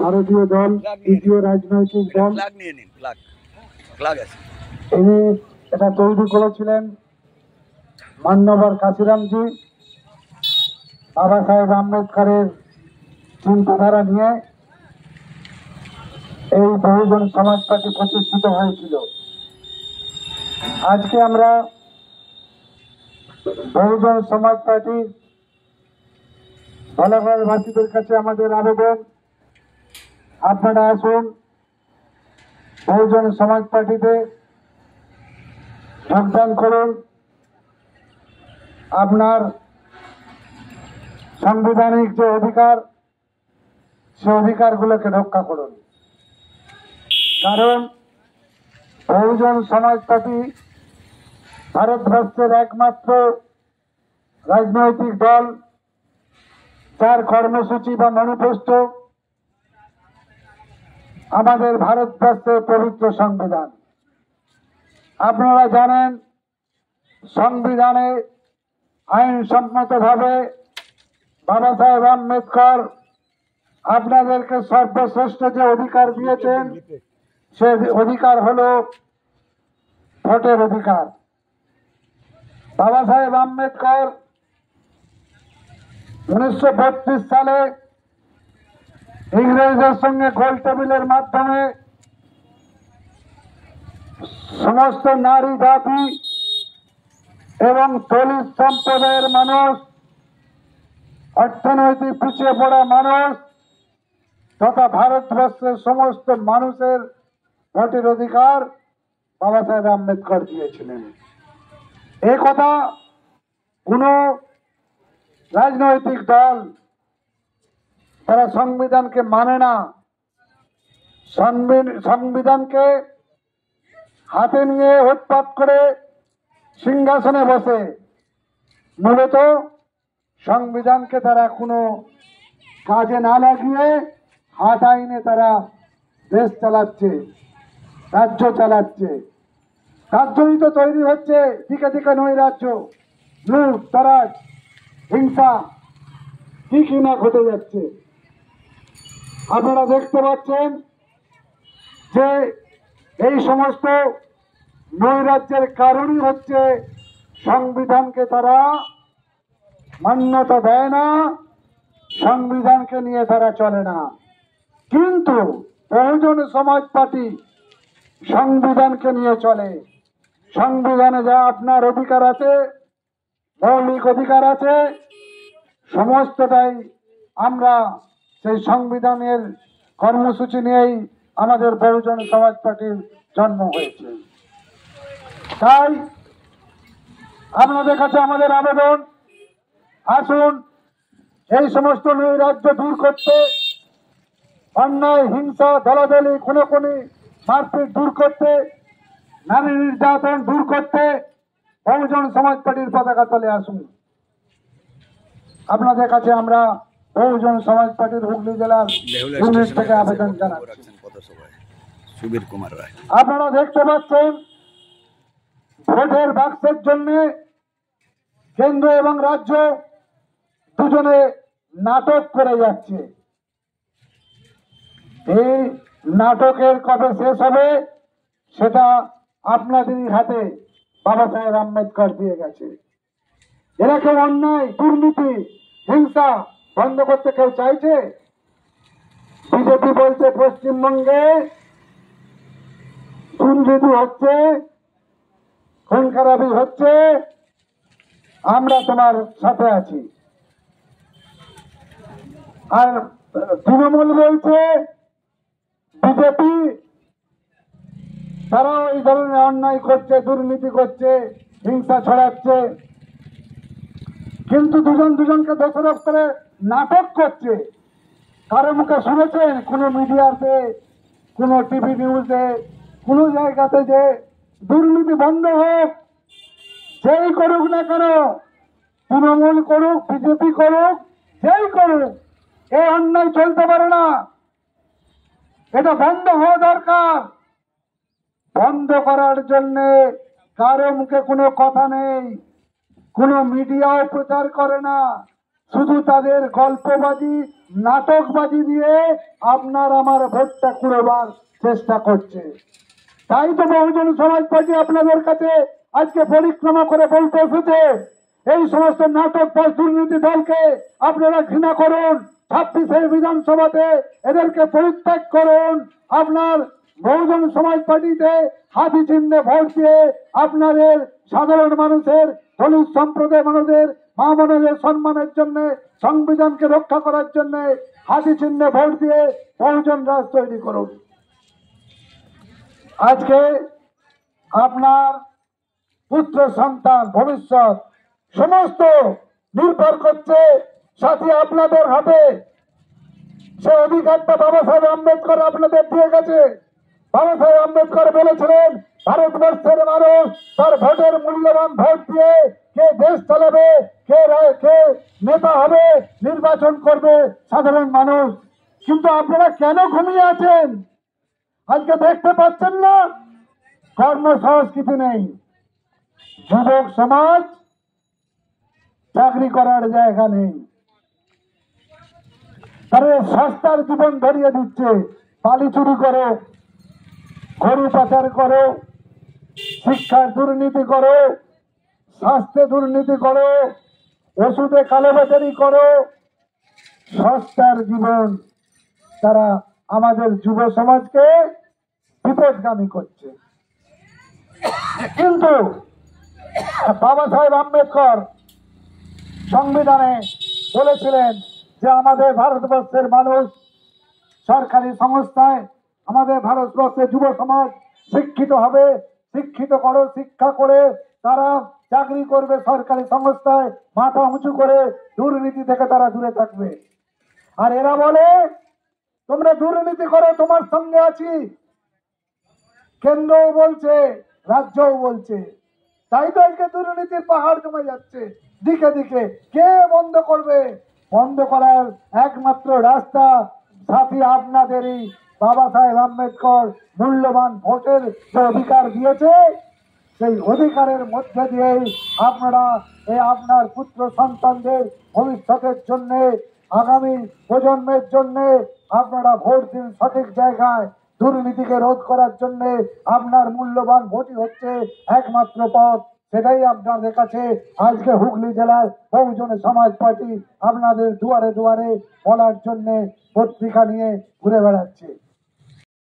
ভারতীয় দল, দ্বিতীয় রাজনৈতিক দল, তিনি এটা তৈরি করেছিলেন মান্যবর কাশিরামজি বাবা সাহেব আম্বেদকরের চিন্তাধারা নিয়ে এই বহুজন সমাজ পার্টি প্রতিষ্ঠিত হয়েছিল। আজকে আমরা বহুজন সমাজ পার্টির ভোলাগড়বাসীদের কাছে আমাদের আবেদন, আপনারা আসুন, বহুজন সমাজ পার্টিতে যোগদান করুন, আপনার সাংবিধানিক যে অধিকার সে অধিকারগুলোকে রক্ষা করুন। কারণ বহুজন সমাজ পার্টি ভারতবর্ষের একমাত্র রাজনৈতিক দল যার কর্মসূচি বা ম্যানিফেস্টো আমাদের ভারতবর্ষের পবিত্র সংবিধান। আপনারা জানেন, সংবিধানে আইনসম্মতভাবে বাবা সাহেব আম্বেদকর আপনাদেরকে সর্বশ্রেষ্ঠ যে অধিকার দিয়েছেন সে অধিকার হলো ভোটের অধিকার। বাবা সাহেব আম্বেদকর 1932 সালে ইংরেজদের সঙ্গে গোল টেবিলের মাধ্যমে সমস্ত নারী জাতি এবং দলিত সম্প্রদায়ের মানুষ, অর্থনৈতিক পিছিয়ে পড়া মানুষ তথা ভারতবর্ষের সমস্ত মানুষের ভোটের অধিকার বাবা সাহেব আম্বেদকর দিয়েছিলেন। এই কথা কোন রাজনৈতিক দল তারা সংবিধানকে মানে না। সংবিধানকে হাতে নিয়ে উৎপাত করে সিংহাসনে বসে মূলত সংবিধানকে তারা কোনো কাজে না লাগিয়ে হাত আইনে তারা দেশ চালাচ্ছে, রাজ্য চালাচ্ছে। তার জন্যই তো তৈরি হচ্ছে দিকে দিকে নৈরাজ্য, লুট তরাজ, হিংসা, কি কি না ঘটে যাচ্ছে। আপনারা দেখতে পাচ্ছেন যে এই সমস্ত নৈরাজ্যের কারণই হচ্ছে সংবিধানকে তারা মান্যতা দেয় না, সংবিধানকে নিয়ে তারা চলে না। কিন্তু বহুজন সমাজ পার্টি সংবিধানকে নিয়ে চলে। সংবিধানে যা আপনার অধিকার আছে, মৌলিক অধিকার আছে, সমস্তটাই আমরা সেই সংবিধানের কর্মসূচি নিয়েই আমাদের বহুজন সমাজ পার্টির জন্ম হয়েছে। তাই আপনাদের কাছে আমাদের আবেদন, আসুন এই সমস্ত নৈরাজ্য দূর করতে, অন্যায়, হিংসা, দলাদলি, খুনোখুনি, মারপিট দূর করতে, নারী নির্যাতন দূর করতে বহুজন সমাজ পার্টির পতাকা তলে আসুন। আপনাদের কাছে আমরা বহুজন সমাজ পার্টির হুগলি জেলার ইউনিট থেকে আবেদন জানাচ্ছি। আপনারা দেখতে পাচ্ছেন ভোটের বাক্সের জন্য কেন্দ্র এবং রাজ্য দুজনে নাটক করে যাচ্ছে। এই নাটকের কবে শেষ হবে সেটা আপনাদেরই হাতে বাবা সাহেব আম্বেদকর দিয়ে গেছে। এরা কেউ অন্যায়, দুর্নীতি, হিংসা বন্ধ করতে কেউ চাইছে? বিজেপি বলছে পশ্চিমবঙ্গে দুর্নীতি হচ্ছে, খুন খারাপি হচ্ছে, আমরা তোমার সাথে আছি। আর তৃণমূল বলছে বিজেপি তারাও এই ধরনের অন্যায় করছে, দুর্নীতি করছে, হিংসা ছড়াচ্ছে। কিন্তু দুজন দুজনকে দোষারোপ করে নাটক করছে। কারো মুখে শুনেছেন কোনো মিডিয়াতে, কোনো টিভি নিউজে, কোনো জায়গাতে যে দুর্নীতি বন্ধ হোক? যেই করুক না কেন, তৃণমূল করুক, বিজেপি করুক, যেই করুক, এই অন্যায় চলতে পারে না। এটা বন্ধ হওয়া দরকার। বন্ধ করার জন্য কারো মুখে কোনো কথা নেই, কোনো মিডিয়াও প্রচার করে না, শুধু তাদের গল্পবাজি নাটকবাজি দিয়ে আপনার আমার ভোটটা কুড়োবার চেষ্টা করছে। তাই তো বহুজন সমাজ পার্টি আপনাদের কাছে আজকে পরিক্রমা করে বলতে এসেছে, এই সমস্ত নাটকবাজ দুর্নীতি দলকে আপনারা ঘৃণা করুন, 26 বিধানসভাতে এদেরকে পরিত্যাগ করুন। আপনার বহুজন সমাজ পার্টিতে হাতি চিহ্নে ভোট দিয়ে আপনাদের সাধারণ মানুষের, দলিত সম্প্রদায়ের মানুষের, মা বোনদের সম্মানের জন্য, সংবিধানকে রক্ষা করার জন্য হাতি চিহ্নে ভোট দিয়ে বহুজন রাজ তৈরি করুন। আজকে আপনার পুত্র সন্তান ভবিষ্যৎ সমস্ত নির্ভর করছে সাথী আপনাদের হাতে। সে অধিকারটা বাবা সাহেব আম্বেদকর আপনাদের দিয়ে গেছে। বাবা সাহেব আম্বেদকর বলেছিলেন, ভারতবর্ষের মানুষ তার ভোটের মূল্যবান ভোট দিয়ে কে দেশ চালাবে, কে নেতা হবে নির্বাচন করবে সাধারণ মানুষ। কিন্তু আপনারা কেন ঘুমিয়ে আছেন? আজকে দেখতে পাচ্ছেন না কর্মসংস্কৃতি নেই, যুবক সমাজ চাকরি করার জায়গা নেই, তারা সস্তার জীবন ধরিয়ে দিচ্ছে। বালি চুরি করো, গরু পাচার করো, শিক্ষার দুর্নীতি করো, স্বাস্থ্যে দুর্নীতি করো, ওষুধে কালোবাজারি করো, সস্তার জীবন তারা আমাদের যুব সমাজকে বিপদগামী করছে। কিন্তু বাবা সাহেব আম্বেদকর সংবিধানে বলেছিলেন যে আমাদের ভারতবর্ষের মানুষ সরকারি সংস্থায়, আমাদের ভারতবর্ষের যুব সমাজ শিক্ষিত হবে, শিক্ষিত করো, শিক্ষা করে তারা চাকরি করবে সরকারি সংস্থায়, মাথা উঁচু করে দুর্নীতি থেকে তারা দূরে থাকবে। আর এরা বলে তোমরা দুর্নীতি করো, তোমার সঙ্গে আছি। কেন্দ্রও বলছে, রাজ্যও বলছে। তাই তো আজকে দুর্নীতির পাহাড় জমে যাচ্ছে দিকে দিকে। কে বন্ধ করবে? বন্ধ করার একমাত্র রাস্তা সাথী আপনাদেরই। বাবা সাহেব আম্বেদকর মূল্যবান ভোটের যে অধিকার দিয়েছে, সেই অধিকারের মধ্যে দিয়েই আপনারা আপনার পুত্র সন্তানদের ভবিষ্যতের জন্য, আগামী প্রজন্মের জন্য আপনারা ভোট দিন সঠিক জায়গায়। দুর্নীতিকে রোধ করার জন্য আপনার মূল্যবান ভোটই হচ্ছে একমাত্র পথ। সেটাই আপনাদের কাছে আজকে হুগলি জেলার বহুজন সমাজ পার্টি আপনাদের দুয়ারে দুয়ারে বলার জন্য পত্রিকা নিয়ে ঘুরে বেড়াচ্ছে।